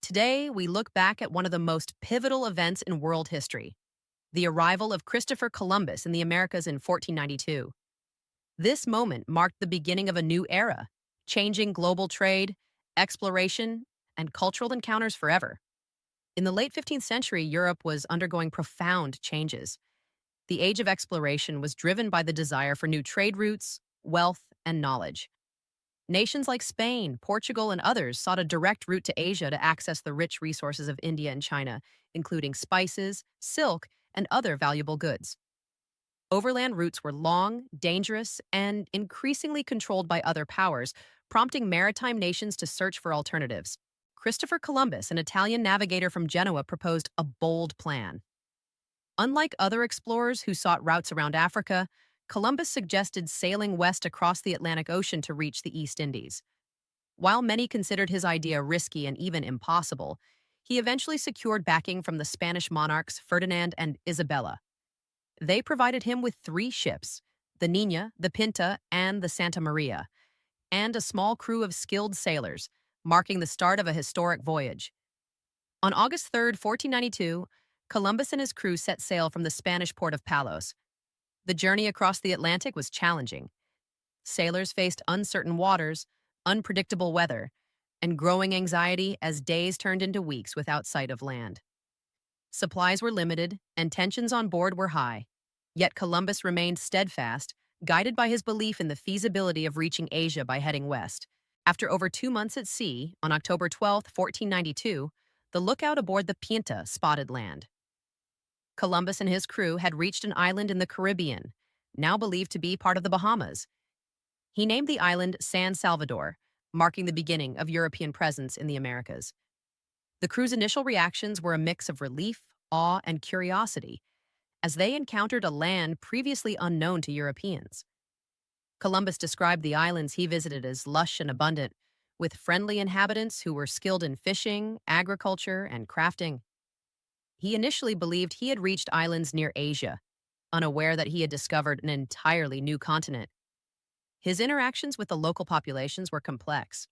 Today, we look back at one of the most pivotal events in world history, the arrival of Christopher Columbus in the Americas in 1492. This moment marked the beginning of a new era, changing global trade, exploration, and cultural encounters forever. In the late 15th century, Europe was undergoing profound changes. The age of exploration was driven by the desire for new trade routes, wealth, and knowledge. Nations like Spain, Portugal, and others sought a direct route to Asia to access the rich resources of India and China, including spices, silk, and other valuable goods. Overland routes were long, dangerous, and increasingly controlled by other powers, prompting maritime nations to search for alternatives. Christopher Columbus, an Italian navigator from Genoa, proposed a bold plan. Unlike other explorers who sought routes around Africa, Columbus suggested sailing west across the Atlantic Ocean to reach the East Indies. While many considered his idea risky and even impossible, he eventually secured backing from the Spanish monarchs Ferdinand and Isabella. They provided him with three ships, the Nina, the Pinta, and the Santa Maria, and a small crew of skilled sailors, marking the start of a historic voyage. On August 3rd, 1492, Columbus and his crew set sail from the Spanish port of Palos. The journey across the Atlantic was challenging. Sailors faced uncertain waters, unpredictable weather, and growing anxiety as days turned into weeks without sight of land. Supplies were limited, and tensions on board were high. Yet Columbus remained steadfast, guided by his belief in the feasibility of reaching Asia by heading west. After over 2 months at sea, on October 12th, 1492, the lookout aboard the Pinta spotted land. Columbus and his crew had reached an island in the Caribbean, now believed to be part of the Bahamas. He named the island San Salvador, marking the beginning of European presence in the Americas. The crew's initial reactions were a mix of relief, awe, and curiosity, as they encountered a land previously unknown to Europeans. Columbus described the islands he visited as lush and abundant, with friendly inhabitants who were skilled in fishing, agriculture, and crafting. He initially believed he had reached islands near Asia, unaware that he had discovered an entirely new continent. His interactions with the local populations were complex.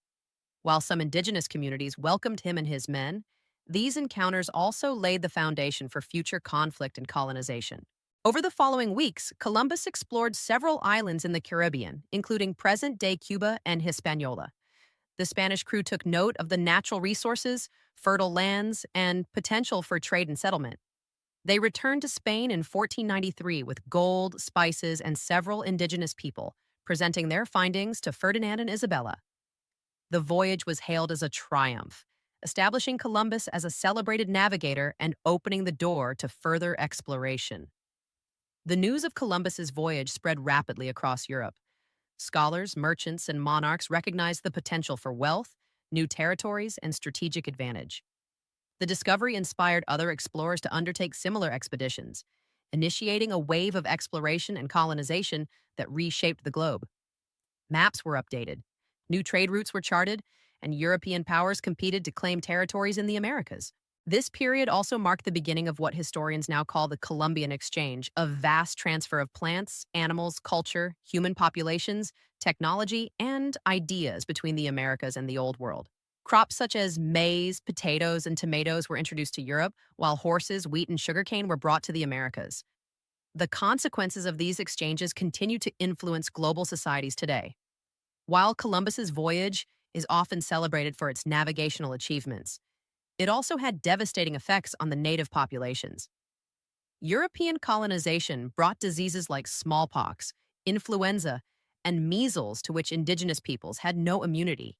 While some indigenous communities welcomed him and his men, these encounters also laid the foundation for future conflict and colonization. Over the following weeks, Columbus explored several islands in the Caribbean, including present-day Cuba and Hispaniola. The Spanish crew took note of the natural resources, fertile lands, and potential for trade and settlement. They returned to Spain in 1493 with gold, spices, and several indigenous people, presenting their findings to Ferdinand and Isabella. The voyage was hailed as a triumph, establishing Columbus as a celebrated navigator and opening the door to further exploration. The news of Columbus's voyage spread rapidly across Europe. Scholars, merchants, and monarchs recognized the potential for wealth, new territories, and strategic advantage. The discovery inspired other explorers to undertake similar expeditions, initiating a wave of exploration and colonization that reshaped the globe. Maps were updated, new trade routes were charted, and European powers competed to claim territories in the Americas. This period also marked the beginning of what historians now call the Columbian Exchange, a vast transfer of plants, animals, culture, human populations, technology, and ideas between the Americas and the Old World. Crops such as maize, potatoes, and tomatoes were introduced to Europe, while horses, wheat, and sugarcane were brought to the Americas. The consequences of these exchanges continue to influence global societies today. While Columbus's voyage is often celebrated for its navigational achievements, it also had devastating effects on the native populations. European colonization brought diseases like smallpox, influenza, and measles to which indigenous peoples had no immunity.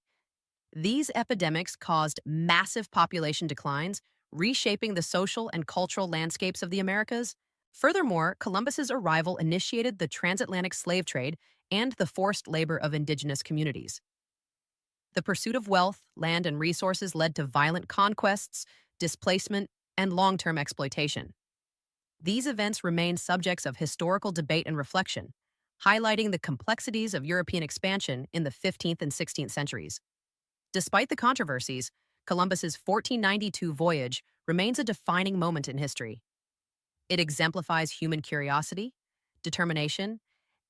These epidemics caused massive population declines, reshaping the social and cultural landscapes of the Americas. Furthermore, Columbus's arrival initiated the transatlantic slave trade and the forced labor of indigenous communities. The pursuit of wealth, land, and resources led to violent conquests, displacement, and long-term exploitation. These events remain subjects of historical debate and reflection, highlighting the complexities of European expansion in the 15th and 16th centuries. Despite the controversies, Columbus's 1492 voyage remains a defining moment in history. It exemplifies human curiosity, determination,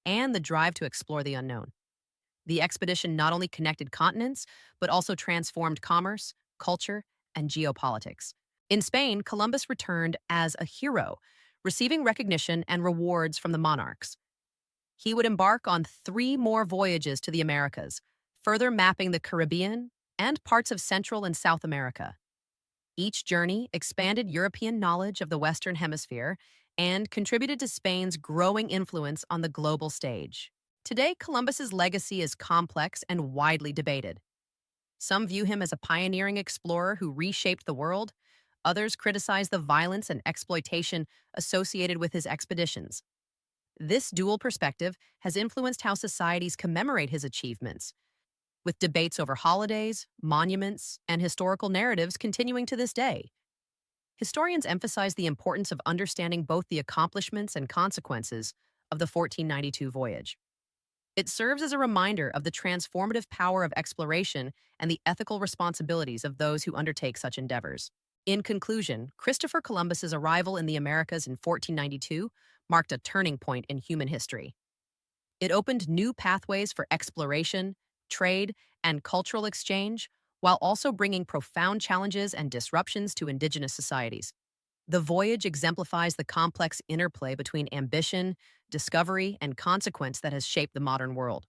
and the drive to explore the unknown. The expedition not only connected continents, but also transformed commerce, culture, and geopolitics. In Spain, Columbus returned as a hero, receiving recognition and rewards from the monarchs. He would embark on three more voyages to the Americas, further mapping the Caribbean and parts of Central and South America. Each journey expanded European knowledge of the Western Hemisphere and contributed to Spain's growing influence on the global stage. Today, Columbus's legacy is complex and widely debated. Some view him as a pioneering explorer who reshaped the world. Others criticize the violence and exploitation associated with his expeditions. This dual perspective has influenced how societies commemorate his achievements, with debates over holidays, monuments, and historical narratives continuing to this day. Historians emphasize the importance of understanding both the accomplishments and consequences of the 1492 voyage. It serves as a reminder of the transformative power of exploration and the ethical responsibilities of those who undertake such endeavors. In conclusion, Christopher Columbus's arrival in the Americas in 1492 marked a turning point in human history. It opened new pathways for exploration, trade, and cultural exchange, while also bringing profound challenges and disruptions to indigenous societies. The voyage exemplifies the complex interplay between ambition, discovery, and consequence that has shaped the modern world.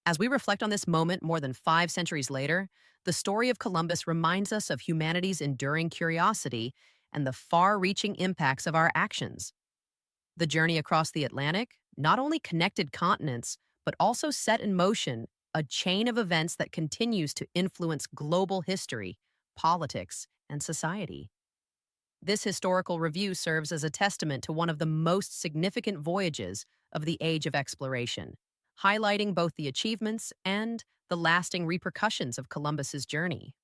As we reflect on this moment more than 5 centuries later, the story of Columbus reminds us of humanity's enduring curiosity and the far-reaching impacts of our actions. The journey across the Atlantic not only connected continents, but also set in motion a chain of events that continues to influence global history, politics, and society. This historical review serves as a testament to one of the most significant voyages of the age of exploration, highlighting both the achievements and the lasting repercussions of Columbus's journey.